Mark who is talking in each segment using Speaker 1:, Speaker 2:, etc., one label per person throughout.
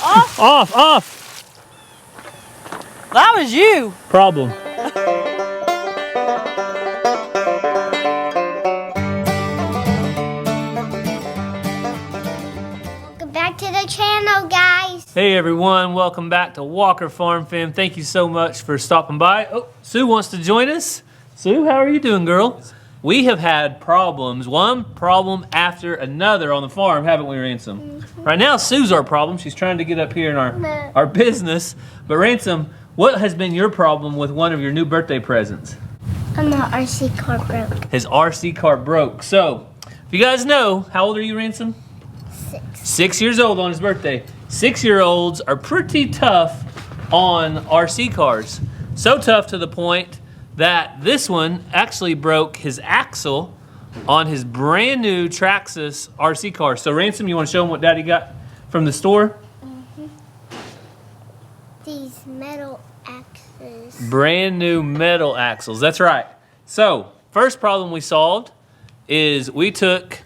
Speaker 1: Off.
Speaker 2: Off, off.
Speaker 1: That was you.
Speaker 2: Problem.
Speaker 3: Welcome back to the channel, guys.
Speaker 2: Hey everyone, welcome back to Walker Farm Fam. Thank you so much for stopping by. Oh, Sue wants to join us. Sue, how are you doing, girl? We have had problems, one problem after another on the farm, haven't we, Ransom? Right now, Sue's our problem. She's trying to get up here in our business. But Ransom, what has been your problem with one of your new birthday presents?
Speaker 3: My RC car broke.
Speaker 2: His RC car broke. So, if you guys know, how old are you, Ransom?
Speaker 3: 6.
Speaker 2: 6 years old on his birthday. 6-year-olds are pretty tough on RC cars. So tough to the point that this one actually broke his axle on his brand new Traxxas RC car. So Ransom, you want to show him what Daddy got from the store?
Speaker 3: These metal axes.
Speaker 2: Brand new metal axles, that's right. So, first problem we solved is we took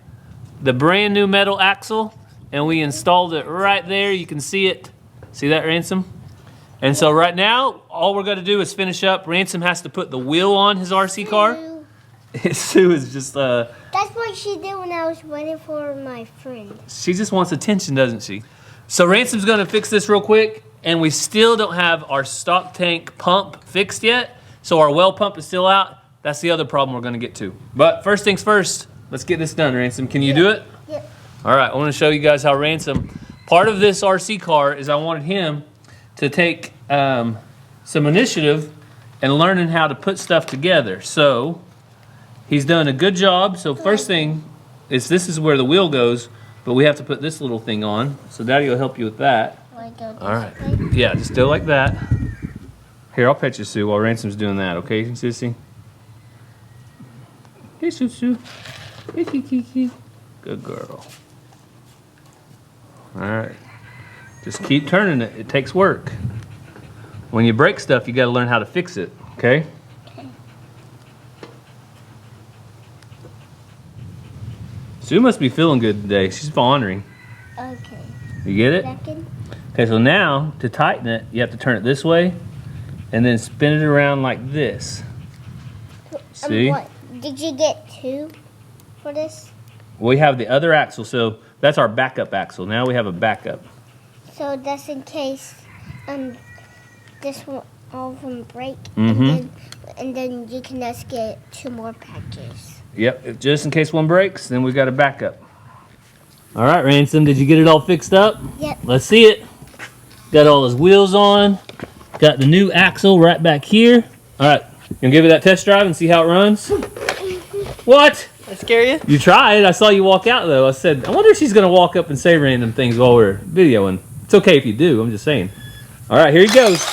Speaker 2: the brand new metal axle and we installed it right there. You can see it. See that, Ransom? And so right now, all we're gonna do is finish up. Ransom has to put the wheel on his RC car. Sue is just,
Speaker 3: That's what she did when I was waiting for my friend.
Speaker 2: she just wants attention, doesn't she? So Ransom's gonna fix this real quick, and we still don't have our stock tank pump fixed yet. So our well pump is still out. That's the other problem we're gonna get to. But first things first, let's get this done, Ransom. Can you do it?
Speaker 3: Yep.
Speaker 2: All right, I wanna show you guys how Ransom, part of this RC car is I wanted him to take some initiative and learning how to put stuff together. So he's done a good job. So first thing is this is where the wheel goes, but we have to put this little thing on. So Daddy will help you with that. All right. Yeah, just do it like that. Here, I'll pet you, Sue, while Ransom's doing that, okay, Sissy? Hey, Sue. Hey, Kiki. Good girl. All right. Just keep turning it. It takes work. When you break stuff, you got to learn how to fix it, okay? Sue must be feeling good today. She's pondering.
Speaker 3: Okay.
Speaker 2: You get it?
Speaker 3: Second.
Speaker 2: Okay, so now to tighten it, you have to turn it this way and then spin it around like this. See?
Speaker 3: What? Did you get 2 for this?
Speaker 2: We have the other axle, so that's our backup axle. Now we have a backup.
Speaker 3: So that's in case this one, all of them break,
Speaker 2: Mm-hmm.
Speaker 3: and then you can just get 2 more patches.
Speaker 2: Yep, just in case one breaks, then we got a backup. All right, Ransom, did you get it all fixed up?
Speaker 3: Yep.
Speaker 2: Let's see it. Got all his wheels on. Got the new axle right back here. All right, you gonna give it that test drive and see how it runs? What?
Speaker 1: That scare you?
Speaker 2: You tried. I saw you walk out though. I said, I wonder if she's gonna walk up and say random things while we're videoing. It's okay if you do. I'm just saying. All right, here he goes.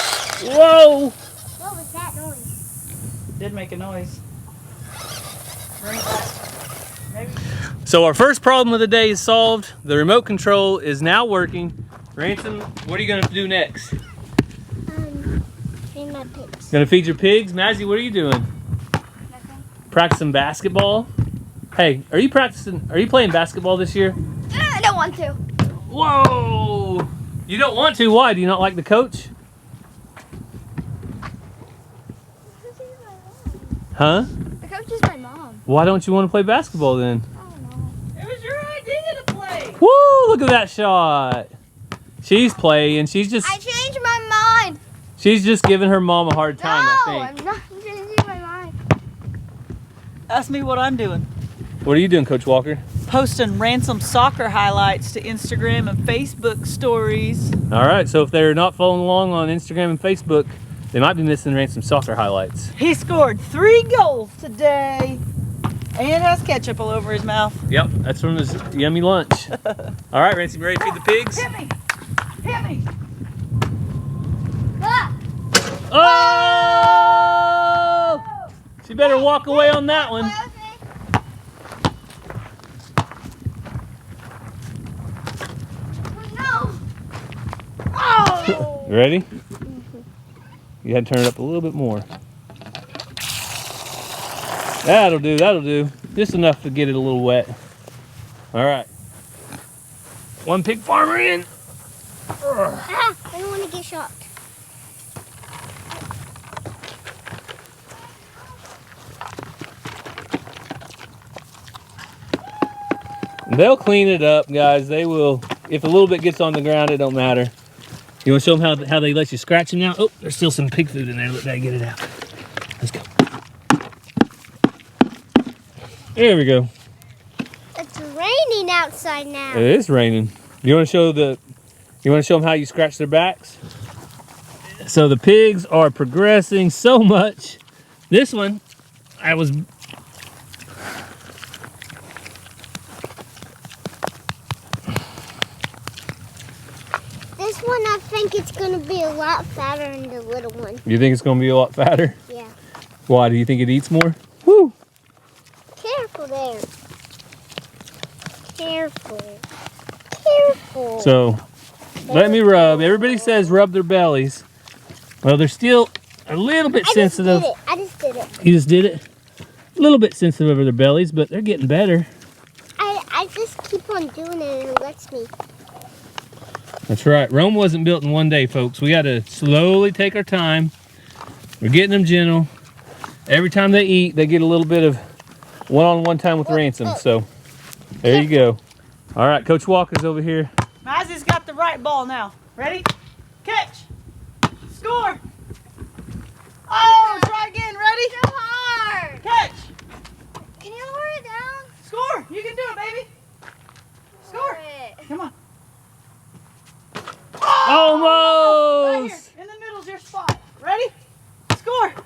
Speaker 2: Whoa!
Speaker 3: What was that noise?
Speaker 1: Did make a noise. Bring it back. Maybe.
Speaker 2: So our first problem of the day is solved. The remote control is now working. Ransom, what are you gonna do next?
Speaker 3: Feed my pigs.
Speaker 2: Gonna feed your pigs? Mazzy, what are you doing?
Speaker 3: Nothing.
Speaker 2: Practicing basketball? Hey, are you playing basketball this year?
Speaker 3: I don't want to.
Speaker 2: Whoa! You don't want to? Why? Do you not like the coach? Huh?
Speaker 3: The coach is my mom.
Speaker 2: Why don't you want to play basketball then?
Speaker 3: I don't know.
Speaker 1: It was your idea to play.
Speaker 2: Woo! Look at that shot. She's playing.
Speaker 3: I changed my mind.
Speaker 2: She's just giving her mom a hard time, I think.
Speaker 3: I'm not changing my mind.
Speaker 1: Ask me what I'm doing.
Speaker 2: What are you doing, Coach Walker?
Speaker 1: Posting Ransom soccer highlights to Instagram and Facebook stories.
Speaker 2: All right, so if they're not following along on Instagram and Facebook, they might be missing Ransom soccer highlights.
Speaker 1: He scored 3 goals today and has ketchup all over his mouth.
Speaker 2: Yep, that's from his yummy lunch. All right, Ransom, you ready to feed the pigs?
Speaker 1: Hit me! Hit me!
Speaker 2: Oh! She better walk away on that one.
Speaker 3: No. Oh!
Speaker 2: You ready? You had to turn it up a little bit more. That'll do, that'll do. Just enough to get it a little wet. All right. One pig farmer in.
Speaker 3: Ah, I don't want to get shocked.
Speaker 2: They'll clean it up, guys. They will. If a little bit gets on the ground, it don't matter. You want to show them how they let you scratch them now? Oh, there's still some pig food in there. Let Dad get it out. Let's go. There we go.
Speaker 3: It's raining outside now.
Speaker 2: It is raining. You want to show them how you scratch their backs? So the pigs are progressing so much. This one,
Speaker 3: This one, I think it's going to be a lot fatter than the little one.
Speaker 2: You think it's going to be a lot fatter?
Speaker 3: Yeah.
Speaker 2: Why? Do you think it eats more? Woo!
Speaker 3: Careful there. Careful. Careful.
Speaker 2: So, let me rub. Everybody says rub their bellies. Well, they're still a little bit sensitive.
Speaker 3: I just did it.
Speaker 2: You just did it? A little bit sensitive over their bellies, but they're getting better.
Speaker 3: I just keep on doing it and it lets me.
Speaker 2: That's right. Rome wasn't built in one day, folks. We got to slowly take our time. We're getting them gentle. Every time they eat, they get a little bit of one-on-one time with Ransom. So, there you go. All right, Coach Walker's over here.
Speaker 1: Mazzy's got the right ball now. Ready? Catch. Score. Oh, try again. Ready?
Speaker 3: So hard.
Speaker 1: Catch.
Speaker 3: Can you lower it down?
Speaker 1: Score. You can do it, baby. Score. Come on. Right
Speaker 2: Almost!
Speaker 1: here. In the middle's your spot. Ready? Score.
Speaker 3: Can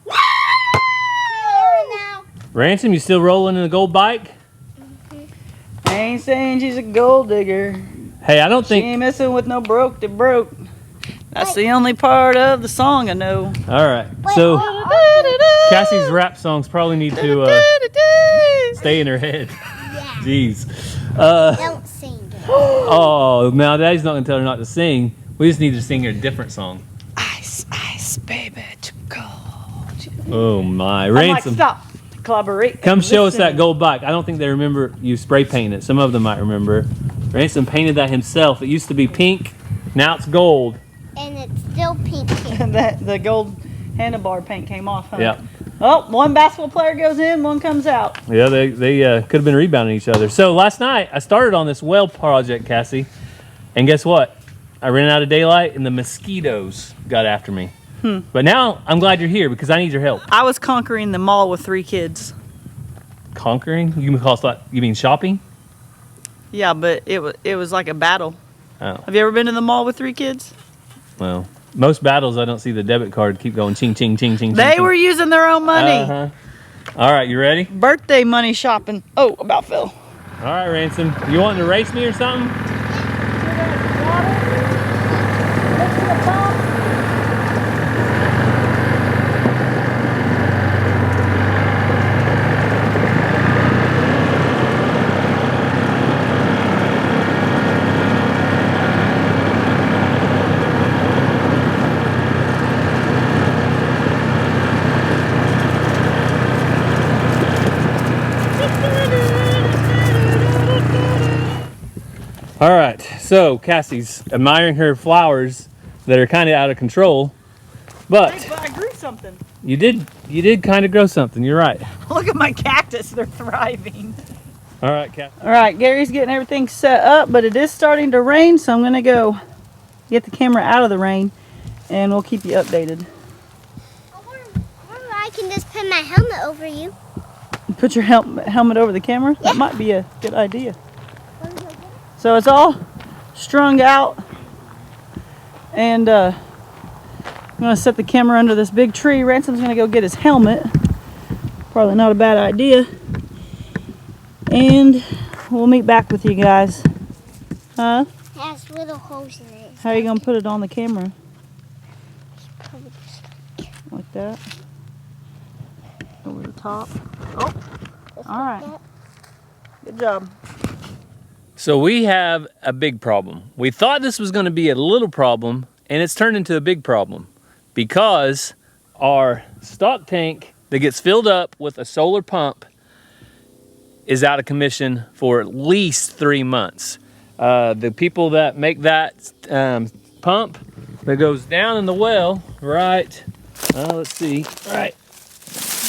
Speaker 3: you lower it now?
Speaker 2: Ransom, you still rolling in the gold bike?
Speaker 1: I ain't saying she's a gold digger.
Speaker 2: Hey, I don't
Speaker 1: She
Speaker 2: think...
Speaker 1: ain't messing with no broke that broke. That's the only part of the song I know.
Speaker 2: All right,
Speaker 3: Wait,
Speaker 2: so
Speaker 3: oh,
Speaker 2: Cassie's rap songs probably need to stay in her head.
Speaker 3: yeah.
Speaker 2: Jeez.
Speaker 3: Don't sing it.
Speaker 2: Oh, now Daddy's not gonna tell her not to sing. We just need to sing her a different song.
Speaker 1: Ice, ice, baby, too cold.
Speaker 2: Oh my,
Speaker 1: I'm like,
Speaker 2: Ransom,
Speaker 1: stop. Collaborate.
Speaker 2: come show us that
Speaker 1: Listen.
Speaker 2: gold bike. I don't think they remember you spray painted it. Some of them might remember. Ransom painted that himself. It used to be pink, now it's gold.
Speaker 3: And it's still pink here.
Speaker 1: The gold handlebar paint came off, huh?
Speaker 2: Yeah.
Speaker 1: Oh, one basketball player goes in, one comes out.
Speaker 2: Yeah, they could have been rebounding each other. So last night, I started on this well project, Cassie, and guess what? I ran out of daylight, and the mosquitoes got after me. But now, I'm glad you're here, because I need your help.
Speaker 1: I was conquering the mall with 3 kids.
Speaker 2: Conquering? You mean shopping?
Speaker 1: Yeah, but it was like a battle.
Speaker 2: Oh,
Speaker 1: Have you ever been to the mall with 3 kids?
Speaker 2: well. Most battles, I don't see the debit card keep going ching, ching, ching, ching,
Speaker 1: They
Speaker 2: ching,
Speaker 1: were using their own money.
Speaker 2: Uh-huh. All right, you ready?
Speaker 1: Birthday money shopping. Oh, about fell.
Speaker 2: All right, Ransom. You wanting to race me or something? All right, so Cassie's admiring her flowers that are kind of out of control, but
Speaker 1: I grew something.
Speaker 2: you did kind of grow something. You're right.
Speaker 1: Look at my cactus. They're thriving.
Speaker 2: All right, Cassie.
Speaker 1: All right, Gary's getting everything set up, but it is starting to rain, so I'm going to go get the camera out of the rain, and we'll keep you updated.
Speaker 3: Or I can just put my helmet over you.
Speaker 1: Put your helmet over the camera? That might be a good idea. So it's all strung out, and I'm going to set the camera under this big tree. Ransom's going to go get his helmet. Probably not a bad idea. And we'll meet back with you guys. Huh?
Speaker 3: It has little holes in it.
Speaker 1: How are you going to put it on the camera?
Speaker 3: Probably just
Speaker 1: Like that? Over the top. Oh, all right. Good job.
Speaker 2: So we have a big problem. We thought this was going to be a little problem, and it's turned into a big problem because our stock tank that gets filled up with a solar pump is out of commission for at least 3 months. The people that make that pump that goes down in the well, right, let's see, right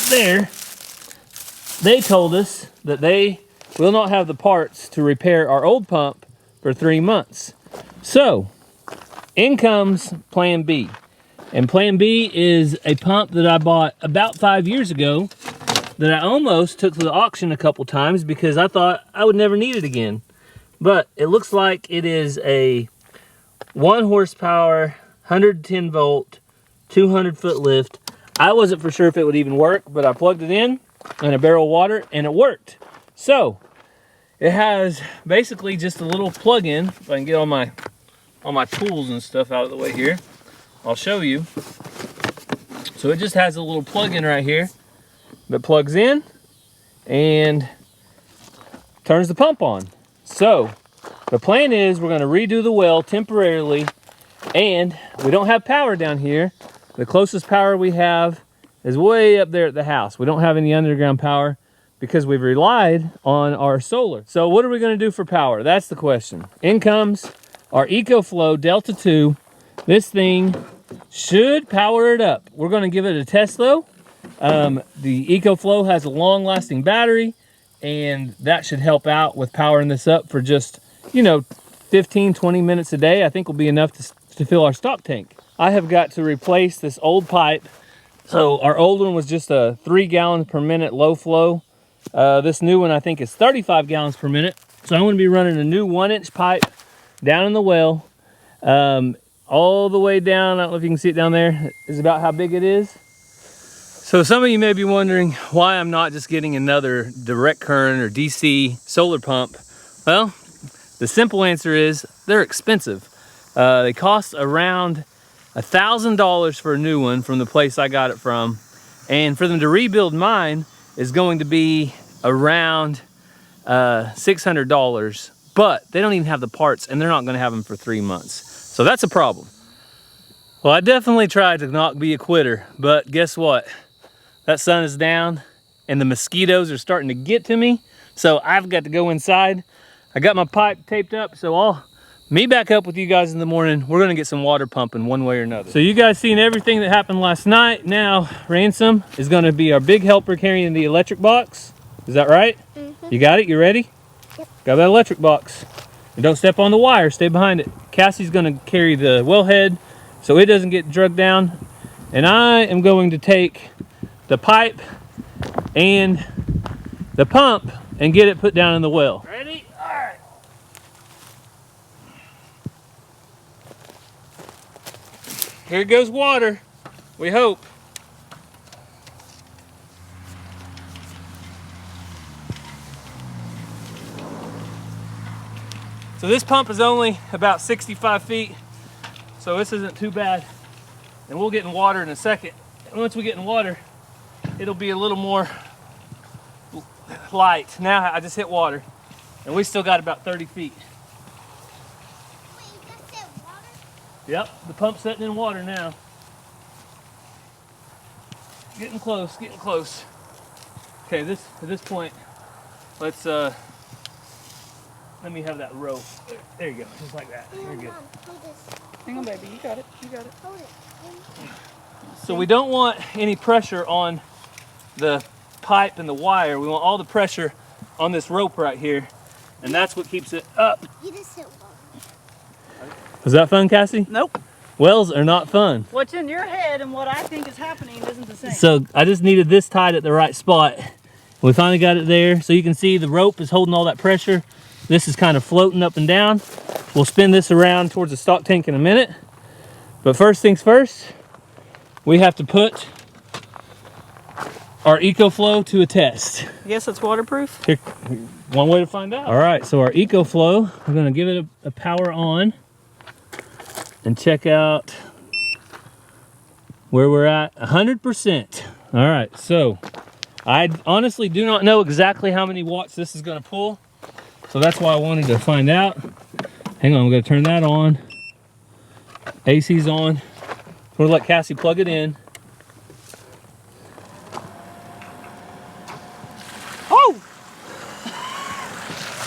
Speaker 2: there, they told us that they will not have the parts to repair our old pump for 3 months. So, in comes plan B. And plan B is a pump that I bought about 5 years ago that I almost took to the auction a couple times because I thought I would never need it again. But it looks like it is a 1 horsepower, 110 volt, 200 foot lift. I wasn't for sure if it would even work, but I plugged it in a barrel of water and it worked. So it has basically just a little plug-in. If I can get all my tools and stuff out of the way here, I'll show you. So it just has a little plug-in right here that plugs in and turns the pump on. So the plan is we're going to redo the well temporarily, and we don't have power down here. The closest power we have is way up there at the house. We don't have any underground power because we've relied on our solar. So what are we going to do for power? That's the question. In comes our EcoFlow Delta 2. This thing should power it up. We're going to give it a test though. The EcoFlow has a long-lasting battery, and that should help out with powering this up for just, 15, 20 minutes a day. I think will be enough to fill our stock tank. I have got to replace this old pipe. So our old one was just a 3 gallons per minute low flow. This new one I think is 35 gallons per minute. So I'm going to be running a new 1-inch pipe down in the well, all the way down. I don't know if you can see it down there. Is about how big it is. So some of you may be wondering why I'm not just getting another direct current or DC solar pump. Well, the simple answer is they're expensive. They cost around $1,000 for a new one from the place I got it from. And for them to rebuild mine is going to be around $600. But they don't even have the parts, and they're not going to have them for 3 months. So that's a problem. Well, I definitely tried to not be a quitter, but guess what? That sun is down and the mosquitoes are starting to get to me. So I've got to go inside. I got my pipe taped up, so I'll meet back up with you guys in the morning. We're gonna get some water pumping one way or another. So you guys seen everything that happened last night. Now Ransom is gonna be our big helper carrying the electric box. Is that right? Mm-hmm. You got it, you ready? Yep. Got that electric box. And don't step on the wire, stay behind it. Cassie's gonna carry the wellhead so it doesn't get drugged down. And I am going to take the pipe and the pump and get it put down in the well. Ready? All right. Here goes water, we hope. So this pump is only about 65 feet, so this isn't too bad. And we'll get in water in a second. And once we get in water, it'll be a little more light. Now I just hit water, and we still got about 30 feet.
Speaker 3: Wait, you just hit water?
Speaker 2: Yep, the pump's sitting in water now. Getting close, getting close. Okay, at this point, let's let me have that rope. There you go, just like that. Very good.
Speaker 1: Hang on, baby, you got it, you got it.
Speaker 3: Hold it.
Speaker 2: So we don't want any pressure on the pipe and the wire. We want all the pressure on this rope right here, and that's what keeps it up.
Speaker 3: You just hit water.
Speaker 2: Was that fun, Cassie?
Speaker 1: Nope.
Speaker 2: Wells are not fun.
Speaker 1: What's in your head and what I think is happening isn't the same.
Speaker 2: So I just needed this tied at the right spot. We finally got it there. So you can see the rope is holding all that pressure. This is kind of floating up and down. We'll spin this around towards the stock tank in a minute. But first things first, we have to put our EcoFlow to a test.
Speaker 1: Yes, it's waterproof.
Speaker 2: Here, one way to find out. All right, so our EcoFlow, we're gonna give it a power on and check out where we're at, 100%. All right, so I honestly do not know exactly how many watts this is gonna pull. So that's why I wanted to find out. Hang on, I'm gonna turn that on. AC's on. We're gonna let Cassie plug it in. Oh!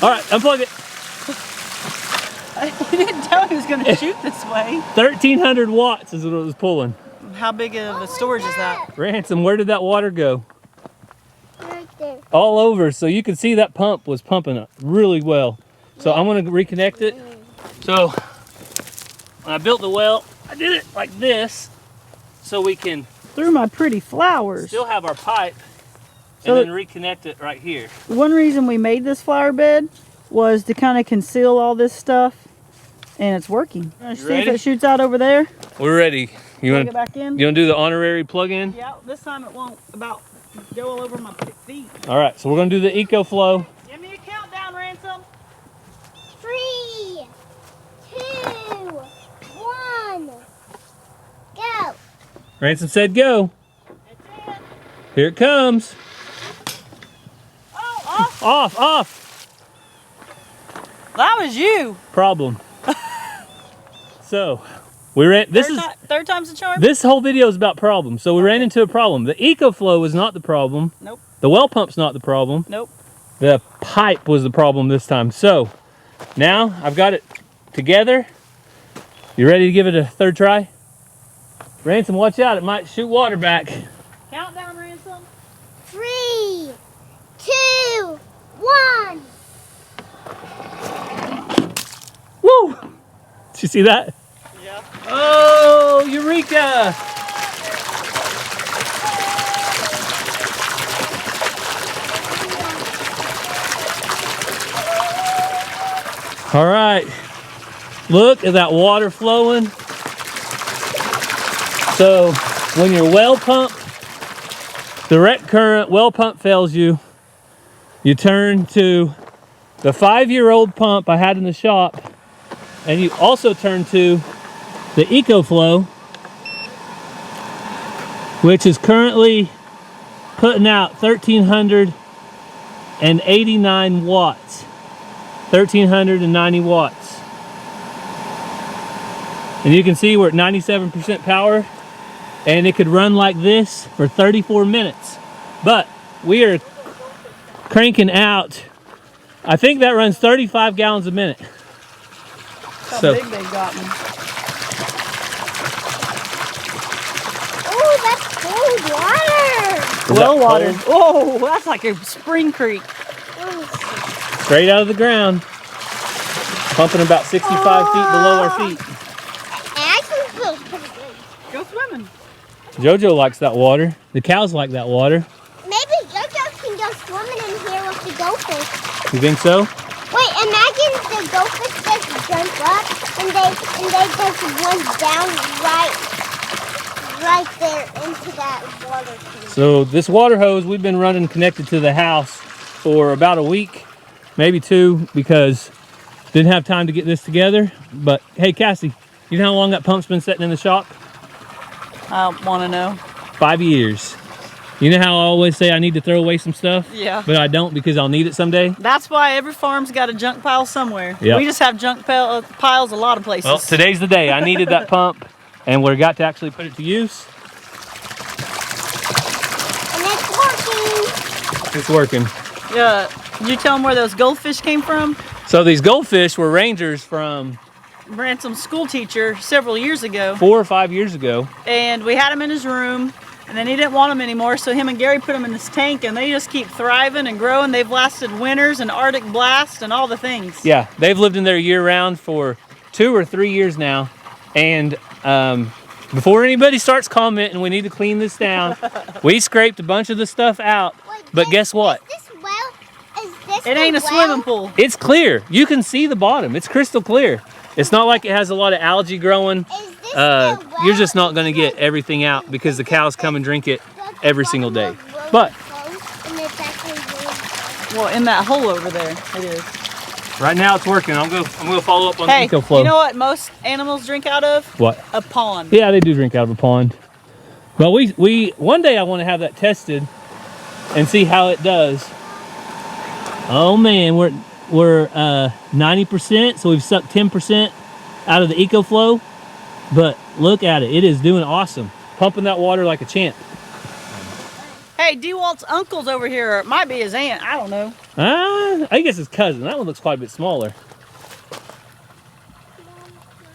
Speaker 2: All right, unplug it.
Speaker 1: You didn't tell me he was going to shoot this way.
Speaker 2: 1,300 watts is what it was pulling.
Speaker 1: How big of a storage is that?
Speaker 2: Ransom, where did that water go?
Speaker 3: Right there.
Speaker 2: All over, so you can see that pump was pumping it really well. So I'm gonna reconnect it. So when I built the well, I did it like this so we can
Speaker 1: Through my pretty flowers.
Speaker 2: still have our pipe
Speaker 1: So-
Speaker 2: and then reconnect it right here.
Speaker 1: One reason we made this flower bed was to kind of conceal all this stuff, and it's working. See if
Speaker 2: ready?
Speaker 1: it shoots out over there.
Speaker 2: We're ready. You
Speaker 1: Plug
Speaker 2: want
Speaker 1: it back in.
Speaker 2: you want to do the honorary plug-in?
Speaker 1: Yeah, this time it won't about go all over my feet.
Speaker 2: All right, so we're gonna do the EcoFlow.
Speaker 1: Give me a countdown, Ransom.
Speaker 3: 3, 2, 1, go.
Speaker 2: Ransom said go.
Speaker 1: That's it.
Speaker 2: Here it comes.
Speaker 1: Oh, off.
Speaker 2: Off.
Speaker 1: That was you.
Speaker 2: Problem. So we ran.
Speaker 1: Third time's the charm.
Speaker 2: This whole video is about problems. So we ran into a problem. The EcoFlow is not the problem.
Speaker 1: Nope.
Speaker 2: The well pump's not the problem.
Speaker 1: Nope.
Speaker 2: The pipe was the problem this time. So now I've got it together. You ready to give it a third try? Ransom, watch out. It might shoot water back.
Speaker 1: Countdown, Ransom.
Speaker 3: 3, 2, 1.
Speaker 2: Woo! Did you see that?
Speaker 1: Yeah.
Speaker 2: Oh, Eureka! All right, look at that water flowing. So when your well pump, direct current well pump fails you, you turn to the 5-year-old pump I had in the shop, and you also turn to the EcoFlow, which is currently putting out 1,389 watts. 1,390 watts. And you can see we're at 97% power, and it could run like this for 34 minutes. But we are cranking out, I think that runs 35 gallons a minute.
Speaker 1: How
Speaker 2: So-
Speaker 1: big they've gotten.
Speaker 3: Oh, that's cold water.
Speaker 2: Is
Speaker 1: Well
Speaker 2: that
Speaker 1: water.
Speaker 2: cold?
Speaker 1: Oh, that's like a spring creek.
Speaker 2: Straight out of the ground. Pumping about 65 feet below our feet.
Speaker 3: And I can feel pretty good.
Speaker 1: Go swimming.
Speaker 2: Jojo likes that water. The cows like that water.
Speaker 3: Maybe JoJo can go swimming in here with the goldfish.
Speaker 2: You think so?
Speaker 3: Wait, imagine the goldfish just jump up and they just went down right there into that water tank.
Speaker 2: So this water hose we've been running connected to the house for about a week, maybe 2, because didn't have time to get this together. But hey, Cassie, you know how long that pump's been sitting in the shop?
Speaker 1: I want to know.
Speaker 2: 5 years. You know how I always say I need to throw away some stuff?
Speaker 1: Yeah.
Speaker 2: But I don't, because I'll need it someday?
Speaker 1: That's why every farm's got a junk pile somewhere.
Speaker 2: Yep.
Speaker 1: We just have junk piles a lot of places.
Speaker 2: Well, today's the day. I needed that pump, and we got to actually put it to use.
Speaker 3: And it's working.
Speaker 2: It's working.
Speaker 1: Yeah. Did you tell them where those goldfish came from?
Speaker 2: So these goldfish were rangers from
Speaker 1: Ransom's school teacher several years ago,
Speaker 2: 4 or 5 years ago.
Speaker 1: and we had them in his room, and then he didn't want them anymore, so him and Gary put them in this tank, and they just keep thriving and growing. They've lasted winters and Arctic blast and all the things.
Speaker 2: Yeah, they've lived in there year-round for 2 or 3 years now. And before anybody starts commenting, we need to clean this down. We scraped a bunch of the stuff out,
Speaker 3: Wait,
Speaker 2: but guess what?
Speaker 3: Is this well? Is this
Speaker 1: It
Speaker 3: the
Speaker 1: ain't a
Speaker 3: well?
Speaker 1: swimming pool.
Speaker 2: It's clear. You can see the bottom. It's crystal clear. It's not like it has a lot of algae growing.
Speaker 3: Is this the well?
Speaker 2: You're just not going to get everything out because the cows come and drink it
Speaker 3: Does the
Speaker 2: every single day.
Speaker 3: bottom of
Speaker 2: But
Speaker 3: road close, and it's actually really close?
Speaker 1: Well, in that hole over there, it is.
Speaker 2: right now it's working. I'm gonna follow up on
Speaker 1: Hey,
Speaker 2: the EcoFlow.
Speaker 1: you know what most animals drink out of?
Speaker 2: What?
Speaker 1: A pond.
Speaker 2: Yeah, they do drink out of a pond. Well, we one day I want to have that tested and see how it does. Oh man, we're 90%, so we've sucked 10% out of the EcoFlow. But look at it, it is doing awesome. Pumping that water like a champ.
Speaker 1: Hey, DeWalt's uncle's over here. Or it might be his aunt. I don't know.
Speaker 2: I guess his cousin. That one looks quite a bit smaller.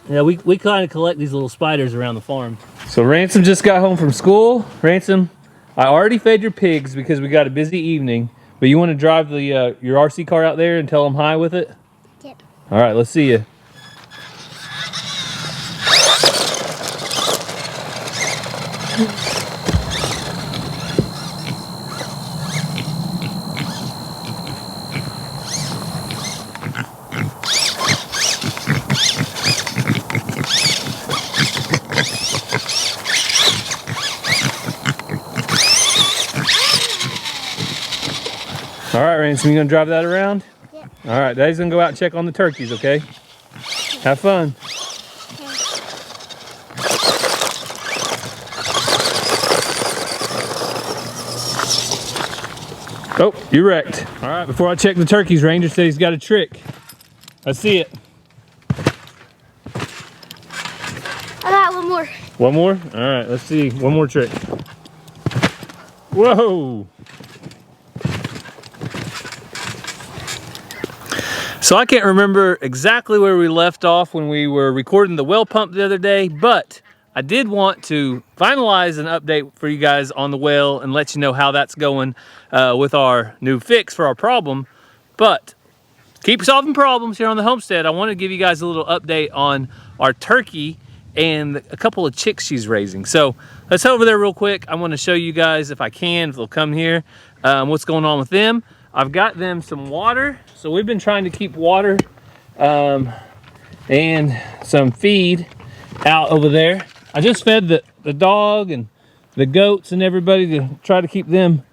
Speaker 2: Yeah, we kind of collect these little spiders around the farm. So Ransom just got home from school. Ransom, I already fed your pigs because we got a busy evening. But you want to drive the your RC car out there and tell them hi with it?
Speaker 3: Yep.
Speaker 2: All right, let's see you. All right, Ransom, you gonna drive that around?
Speaker 3: Yep.
Speaker 2: All right, Daddy's gonna go out and check on the turkeys, okay? Have fun. Oh, you wrecked. All right, before I check the turkeys, Ranger said he's got a trick. Let's see it.
Speaker 3: I got one more.
Speaker 2: One more? All right, let's see. One more trick. Whoa! So I can't remember exactly where we left off when we were recording the well pump the other day, but I did want to finalize an update for you guys on the well and let you know how that's going with our new fix for our problem. But keep solving problems here on the homestead. I want to give you guys a little update on our turkey and a couple of chicks she's raising. So let's head over there real quick. I want to show you guys, if I can, if they'll come here, what's going on with them. I've got them some water. So we've been trying to keep water and some feed out over there. I just fed the dog and the goats and everybody to try to keep them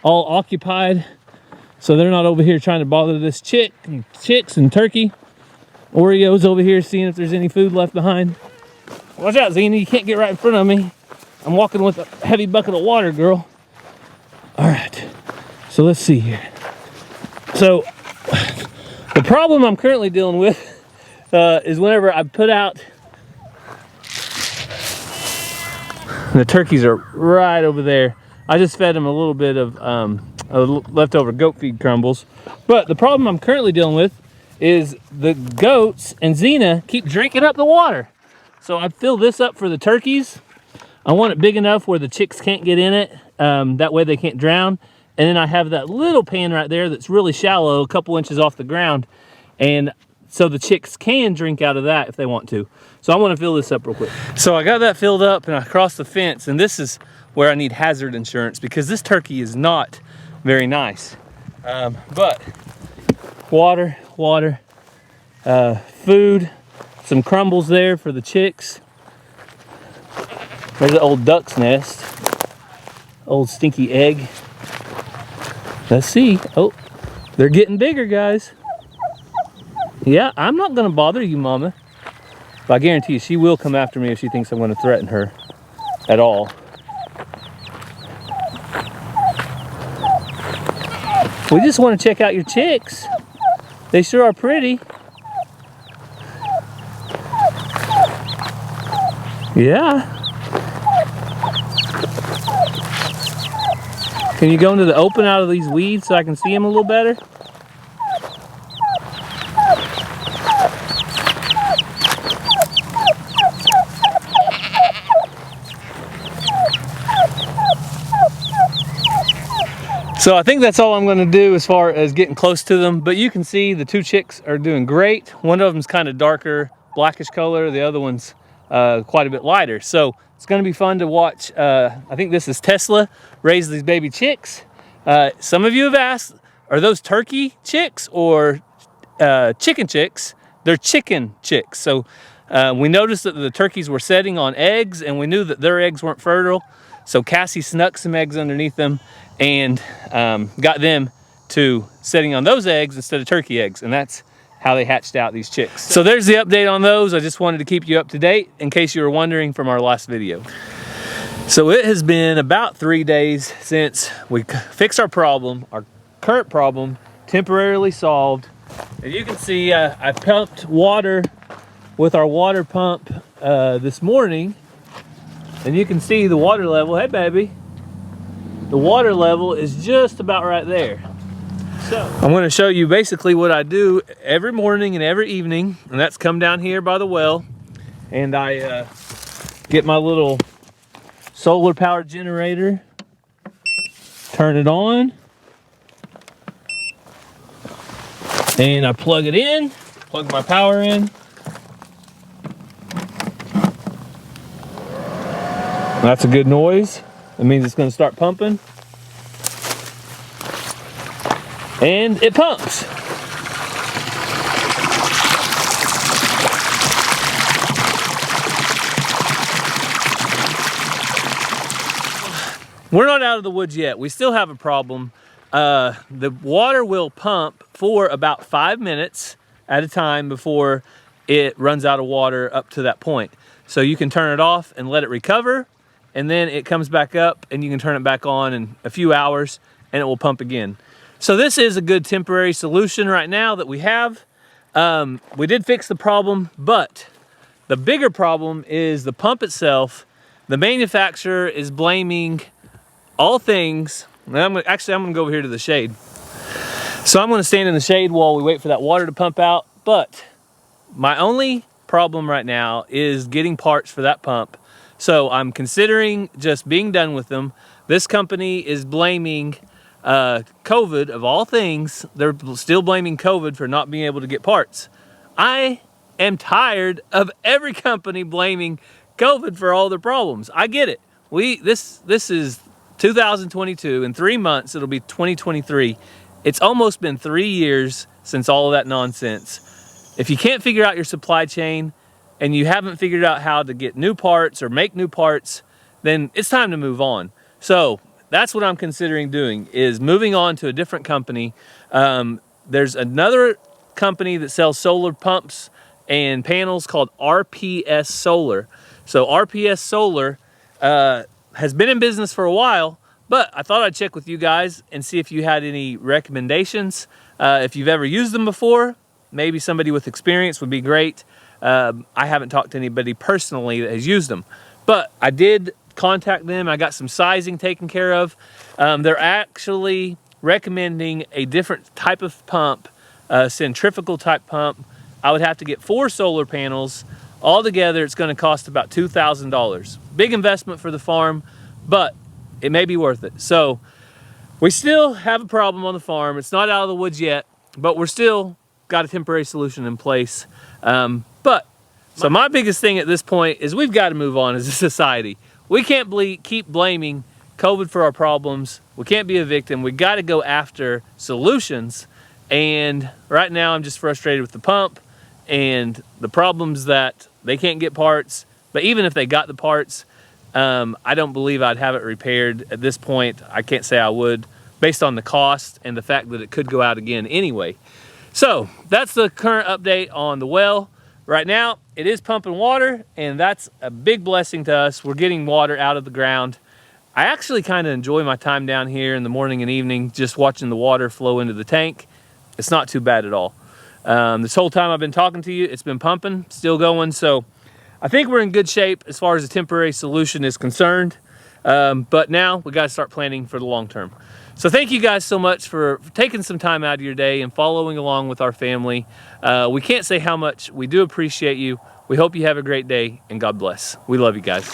Speaker 2: all occupied so they're not over here trying to bother this chicks and turkey. Oreo's over here seeing if there's any food left behind. Watch out, Zena, you can't get right in front of me. I'm walking with a heavy bucket of water, girl. All right, so let's see here. So the problem I'm currently dealing with is whenever I put out, the turkeys are right over there. I just fed them a little bit of leftover goat feed crumbles. But the problem I'm currently dealing with is the goats and Xena keep drinking up the water. So I fill this up for the turkeys. I want it big enough where the chicks can't get in it. That way they can't drown. And then I have that little pan right there that's really shallow, a couple inches off the ground. And so the chicks can drink out of that if they want to. So I want to fill this up real quick. So I got that filled up and I crossed the fence, and this is where I need hazard insurance because this turkey is not very nice. But water, food, some crumbles there for the chicks. There's an old duck's nest, old stinky egg. Let's see. Oh, they're getting bigger, guys. Yeah, I'm not gonna bother you, Mama. But I guarantee you, she will come after me if she thinks I'm gonna threaten her at all. We just want to check out your chicks. They sure are pretty. Yeah. Can you go into the open out of these weeds so I can see them a little better? So I think that's all I'm going to do as far as getting close to them. But you can see the two chicks are doing great. One of them's kind of darker, blackish color. The other one's quite a bit lighter. So it's going to be fun to watch. I think this is Tesla raise these baby chicks. Some of you have asked, are those turkey chicks or chicken chicks? They're chicken chicks. So we noticed that the turkeys were setting on eggs, and we knew that their eggs weren't fertile. So Cassie snuck some eggs underneath them and got them to setting on those eggs instead of turkey eggs. And that's how they hatched out these chicks. So there's the update on those. I just wanted to keep you up to date in case you were wondering from our last video. So it has been about 3 days since we fixed our problem, our current problem, temporarily solved. And you can see I pumped water with our water pump this morning. And you can see the water level. Hey, baby. The water level is just about right there. So I'm going to show you basically what I do every morning and every evening, and that's come down here by the well and I get my little solar powered generator, turn it on, and I plug it in, plug my power in. That's a good noise. That means it's going to start pumping. And it pumps. We're not out of the woods yet. We still have a problem. The water will pump for about 5 minutes at a time before it runs out of water up to that point. So you can turn it off and let it recover, and then it comes back up and you can turn it back on in a few hours and it will pump again. So this is a good temporary solution right now that we have. We did fix the problem, but the bigger problem is the pump itself. The manufacturer is blaming all things. I'm gonna go over here to the shade. So I'm gonna stand in the shade while we wait for that water to pump out. But my only problem right now is getting parts for that pump. So I'm considering just being done with them. This company is blaming COVID of all things. They're still blaming COVID for not being able to get parts. I am tired of every company blaming COVID for all their problems. I get it. This is 2022. In 3 months, it'll be 2023. It's almost been 3 years since all of that nonsense. If you can't figure out your supply chain and you haven't figured out how to get new parts or make new parts, then it's time to move on. So that's what I'm considering doing, is moving on to a different company. There's another company that sells solar pumps and panels called RPS Solar. So RPS Solar has been in business for a while, but I thought I'd check with you guys and see if you had any recommendations. If you've ever used them before, maybe somebody with experience would be great. I haven't talked to anybody personally that has used them, but I did contact them. I got some sizing taken care of. They're actually recommending a different type of pump, a centrifugal type pump. I would have to get 4 solar panels. Altogether, it's going to cost about $2,000. Big investment for the farm, but it may be worth it. So we still have a problem on the farm. It's not out of the woods yet, but we're still got a temporary solution in place. So my biggest thing at this point is we've got to move on as a society. We can't keep blaming COVID for our problems. We can't be a victim. We got to go after solutions. And right now I'm just frustrated with the pump and the problems that they can't get parts. But even if they got the parts, I don't believe I'd have it repaired at this point. I can't say I would, based on the cost and the fact that it could go out again anyway. So that's the current update on the well. Right now, it is pumping water, and that's a big blessing to us. We're getting water out of the ground. I actually kind of enjoy my time down here in the morning and evening, just watching the water flow into the tank. It's not too bad at all. This whole time I've been talking to you, it's been pumping, still going. So I think we're in good shape as far as a temporary solution is concerned. But now we got to start planning for the long term. So thank you guys so much for taking some time out of your day and following along with our family. We can't say how much we do appreciate you. We hope you have a great day, and God bless. We love you guys.